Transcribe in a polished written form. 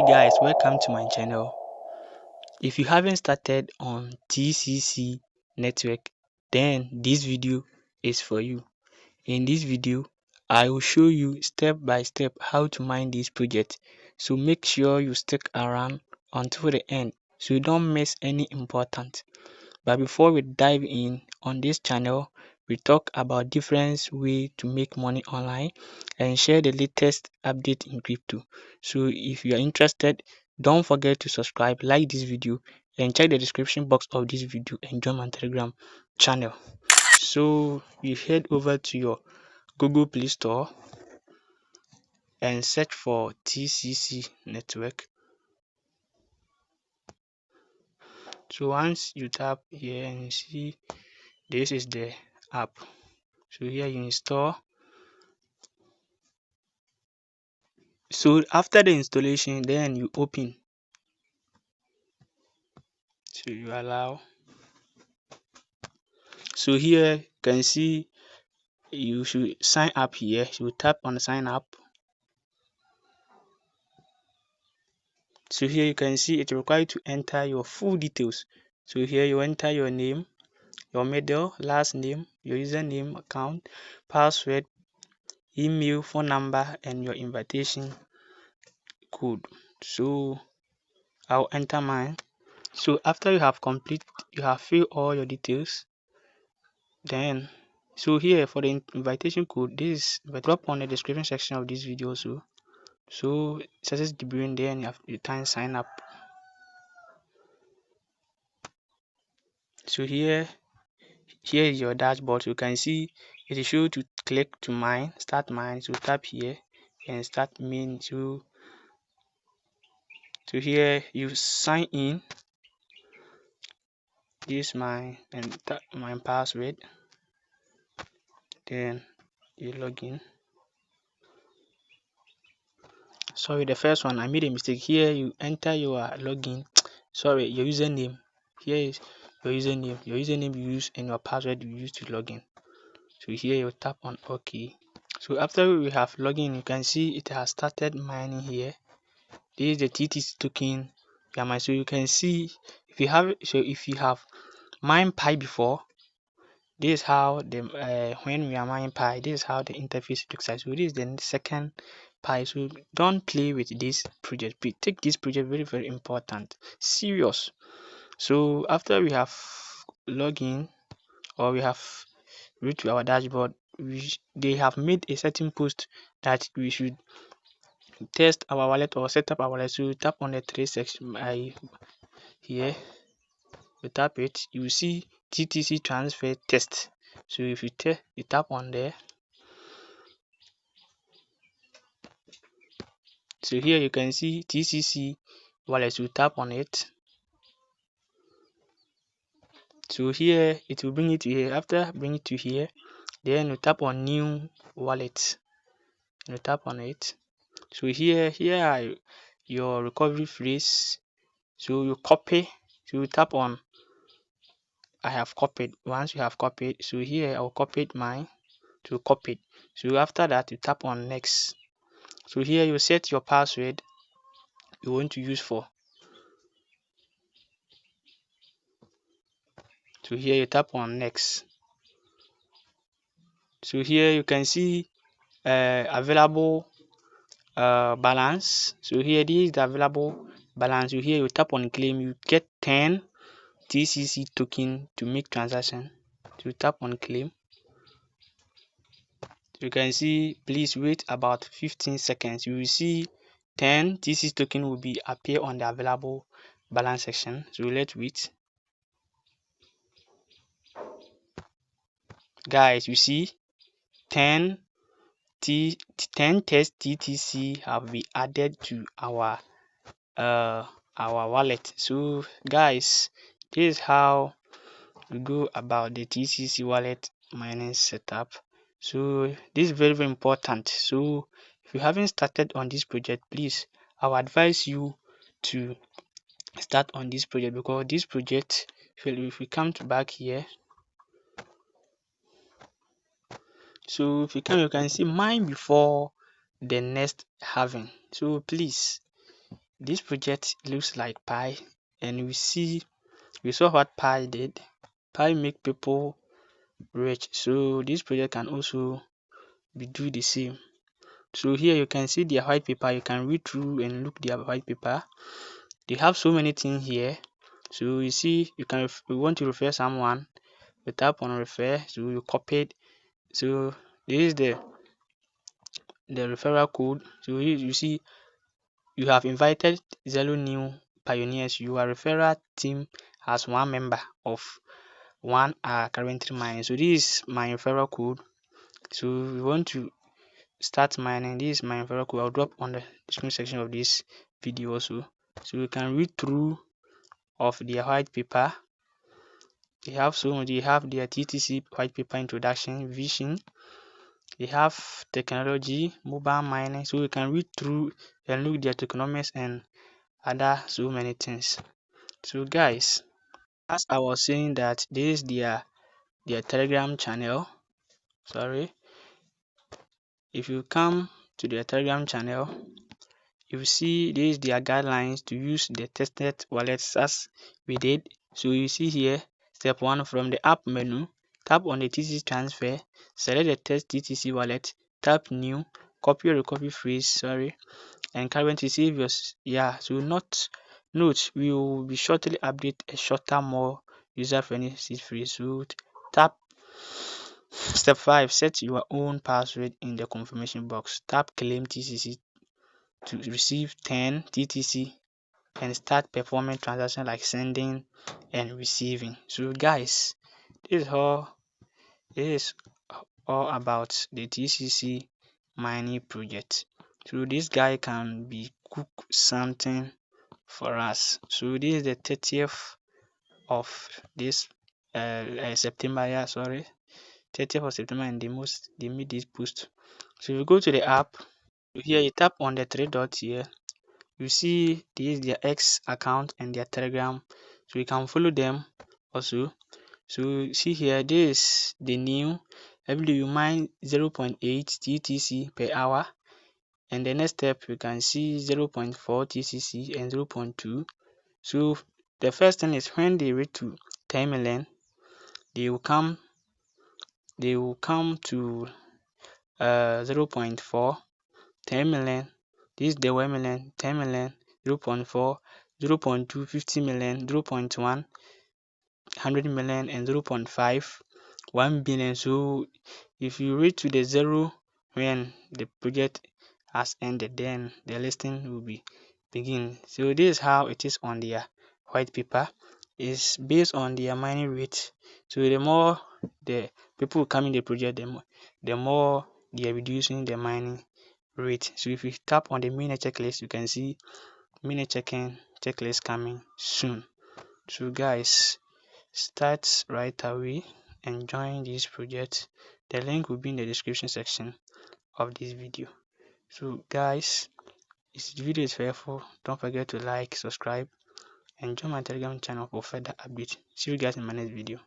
Hey guys, welcome to my channel. If you haven't started on TCC Network, then this video is for you. In this video, I will show you step by step how to mine this project. So make sure you stick around until the end so you don't miss any important. But before we dive in on this channel, we talk about different ways to make money online and share the latest update in crypto. So if you are interested, don't forget to subscribe, like this video, and check the description box of this video and join my Telegram channel. So you head over to your Google Play Store and search for TCC Network. So once you tap here and you see this is the app. So here you install. So after the installation, then you open. So you allow. So here you can see you should sign up here. You tap on sign up. So here you can see it requires you to enter your full details. So here you enter your name, your middle, last name, your username, account, password, email, phone number, and your invitation code. So I'll enter mine. So after you have filled all your details, then so here for the invitation code, this is drop on the description section of this video also. So successdbrain, then you have the time sign up. So here is your dashboard. So you can see it is show to click to mine, start mine. So tap here and start main. So here you sign in. This my my password. Then you log in. Sorry, the first one I made a mistake. Here you enter your login. Sorry, your username. Here is your username. Your username you use and your password you use to log in. So here you tap on OK. So after we have login, you can see it has started mining here. This is the TTC token. So you can see if you have mined Pi before, this is how the when we are mining Pi, this is how the interface looks like. So this is the second Pi. So don't play with this project. Please take this project very important, serious. So after we have logged in or we have reached our dashboard, they have made a certain post that we should test our wallet or set up our wallet. So tap on the three section here. You tap it, you will see TTC transfer test. So if you tap on there, so here you can see TCC wallet. You tap on it. So here it will bring it to here. After bring it to here, then you tap on new wallet. You tap on it. So here are your recovery phrase. So you copy. So you tap on I have copied. Once you have copied, so here I'll copy mine to copy it. So after that you tap on next. So here you set your password you want to use for. So here you tap on next. So here you can see available balance. So here this is the available balance. So here you tap on claim, you get 10 TCC token to make transaction. So tap on claim. You can see please wait about 15 seconds. You will see 10 TCC token will be appear on the available balance section. So let's wait. Guys, you see 10 test TTC have been added to our wallet. So guys, this is how we go about the TCC wallet mining setup. So this is very important. So if you haven't started on this project, please I will advise you to start on this project, because this project, if we come to back here, so if you can see mine before the next halving. So please this project looks like Pi, and we saw what Pi did. Pi make people rich, so this project can also be do the same. So here you can see their white paper. You can read through and look their white paper. They have so many things here. So you see, you want to refer someone, you tap on refer, so you copy it. So this is the referral code. So you see, you have invited 0 new pioneers. Your referral team has 1 member of 1 are currently mining. So this is my referral code. So we want to start mining. This is my referral code. I'll drop on the description section of this video also. So you can read through of their white paper. They have their TTC white paper introduction, vision. They have technology, mobile mining. So you can read through and look their tokenomics and other so many things. So guys, as I was saying that this is their Telegram channel. Sorry. If you come to their Telegram channel, you see this is their guidelines to use the tested wallets as we did. So you see here, step 1, from the app menu, tap on the TCC transfer, select the test TTC wallet, tap new, copy or copy phrase, and currently save your so note, we will be shortly update a shorter, more user-friendly seed phrase. So tap step 5, set your own password in the confirmation box. Tap claim TCC to receive 10 TTC and start performing transactions like sending and receiving. So guys, this is all about the TCC mining project. So this guy can be cook something for us. So this is the 30th of this September, 30th of September, and they made this post. So if you go to the app, here you tap on the 3 dots here, you see this is their X account and their Telegram, so you can follow them also. So see here, this is the new every day you mine 0.8 TTC per hour, and the next step you can see 0.4 TCC and 0.2. So the first thing is when they reach to 10 million, they will come to 0.4, 10 million. This is the 1 million, 10 million, 0.4, 0.2, 50 million, 0.1, 100 million, and 0.5, 1 billion. So if you reach to the 0 when the project has ended, then the listing will be begin. So this is how it is on their white paper. It's based on their mining rate. So the more the people come in the project, the more they are reducing the mining rate. So if you tap on the mini checklist, you can see mini checklist coming soon. So guys, start right away and join this project. The link will be in the description section of this video. So guys, if the video is helpful, don't forget to like, subscribe, and join my Telegram channel for further updates. See you guys in my next video.